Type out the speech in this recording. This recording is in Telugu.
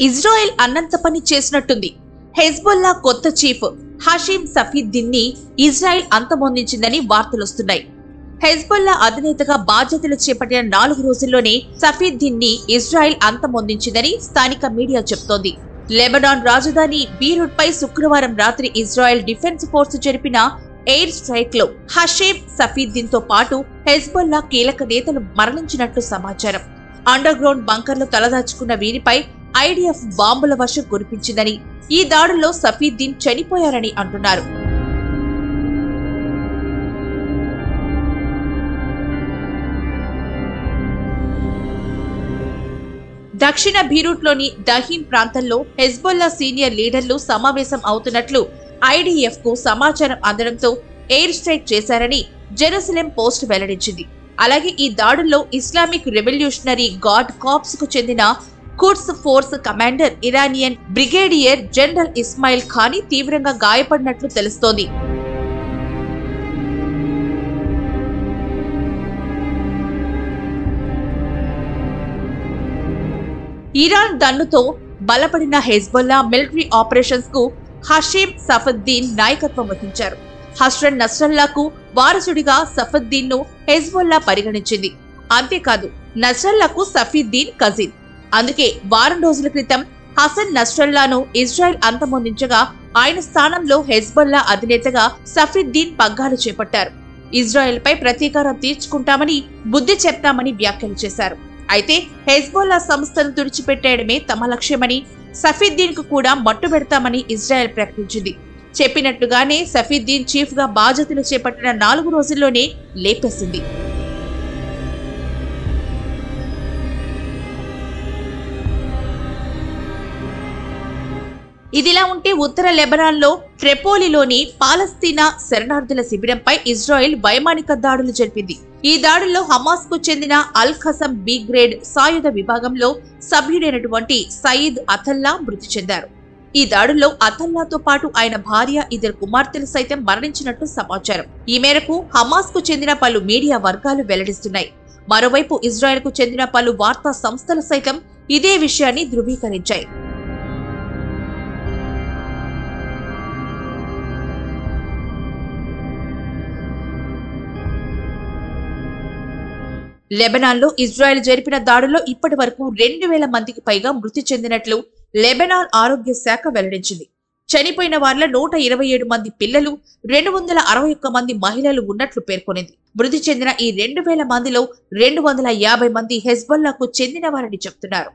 ఇజ్రాయెల్ అన్నంత పని చేసినట్టుంది. హెజ్బొల్లా కొత్త చీఫ్ హషీమ్ సఫీద్దీన్ని ఇజ్రాయెల్ అంతమొందించిందని వార్తలొస్తున్నాయి. హెజ్బొల్లా అధినేతగా బాధ్యతలు చేపట్టిన 4 రోజుల్లోనే సఫీద్దీన్ని ఇజ్రాయెల్ అంతమొందించిందని స్థానిక మీడియా చెబుతోంది. లెబనాన్ రాజధాని బీరూట్ పై శుక్రవారం రాత్రి ఇజ్రాయెల్ డిఫెన్స్ ఫోర్స్ జరిపిన ఎయిర్ స్ట్రైక్ లో హషీమ్ సఫీద్దీన్ తో పాటు హెజ్బొల్లా కీలక నేతలు మరణించినట్లు సమాచారం. అండర్ గ్రౌండ్ బంకర్లు తలదాచుకున్న వీరిపై ఐడిఎఫ్ బాంబుల వర్షం కురిపించిందని, ఈ దాడుల్లో సఫీద్దీన్ చనిపోయారని అంటున్నారు. దక్షిణ బీరూట్లోని దహీం ప్రాంతంలో హెజ్బొల్లా సీనియర్ లీడర్లు సమావేశం అవుతున్నట్లు ఐడిఎఫ్ కు సమాచారం అందడంతో ఎయిర్ స్ట్రైక్ చేశారని జెరూసలేం పోస్ట్ వెల్లడించింది. అలాగే ఈ దాడుల్లో ఇస్లామిక్ రెవల్యూషనరీ గార్డ్ కార్ప్స్ కు చెందిన Quds force commander Iranian brigadier general Ismail Qaani తీవ్రంగా గాయపడినట్లు తెలుస్తోంది. ఇరాన్ దన్నుతో బలపడిన హెజ్బొల్లా మిలిటరీ ఆపరేషన్స్ కు హషీమ్ సఫద్దీన్ నాయకత్వం వహించారు. హసన్ నస్రల్లాకు వారసుడిగా సఫద్దీన్ ను హెజ్బొల్లా పరిగణించింది. అంతేకాదు నస్రల్లాకు సఫీద్దీన్ కజిన్. అందుకే వారం రోజుల క్రితం హసన్ నస్రల్లాను ఇజ్రాయెల్ అంతమొందించగా ఆయన స్థానంలో హెజ్బొల్లా అధినేతగా సఫీద్దీన్ పగ్గాలు చేపట్టారు. ఇజ్రాయెల్ పై ప్రతీకారం తీర్చుకుంటామని, బుద్ధి చెప్తామని వ్యాఖ్యలు చేశారు. అయితే హెజ్బొల్లా సంస్థను తుడిచిపెట్టేయడమే తమ లక్ష్యమని, సఫీద్దీన్ కు కూడా మట్టుబెడతామని ఇజ్రాయెల్ ప్రకటించింది. చెప్పినట్టుగానే సఫీద్దీన్ చీఫ్ గా బాధ్యతలు చేపట్టిన 4 రోజుల్లోనే లేపేసింది. ఇదిలా ఉంటే ఉత్తర లెబనాన్ లో ట్రిపోలిలోని పాలస్తీనా శరణార్థుల శిబిరంపై ఇజ్రాయెల్ వైమానిక దాడులు జరిపింది. ఈ దాడుల్లో హమాస్ కు చెందిన అల్ ఖసమ్ బి గ్రేడ్ సాయుధ విభాగంలో సభ్యుడైనటువంటి సయీద్ అతల్లా మృతి చెందారు. ఈ దాడుల్లో అతల్లాతో పాటు ఆయన భార్య, 2 కుమార్తెలు సైతం మరణించినట్లు సమాచారం. ఈ మేరకు హమాస్ కు చెందిన పలు మీడియా వర్గాలు వెల్లడిస్తున్నాయి. మరోవైపు ఇజ్రాయెల్ కు చెందిన పలు వార్తా సంస్థలు సైతం ఇదే విషయాన్ని ధృవీకరించాయి. లెబనాన్లో ఇజ్రాయెల్ జరిపిన దాడుల్లో ఇప్పటి వరకు 2000 మందికి పైగా మృతి చెందినట్లు లెబనాన్ ఆరోగ్య శాఖ వెల్లడించింది. చనిపోయిన వారిలో 127 మంది పిల్లలు, 261 మంది మహిళలు ఉన్నట్లు పేర్కొనింది. మృతి చెందిన ఈ 2000 మందిలో 250 మంది హెజ్బొల్లాకు చెందినవారని చెబుతున్నారు.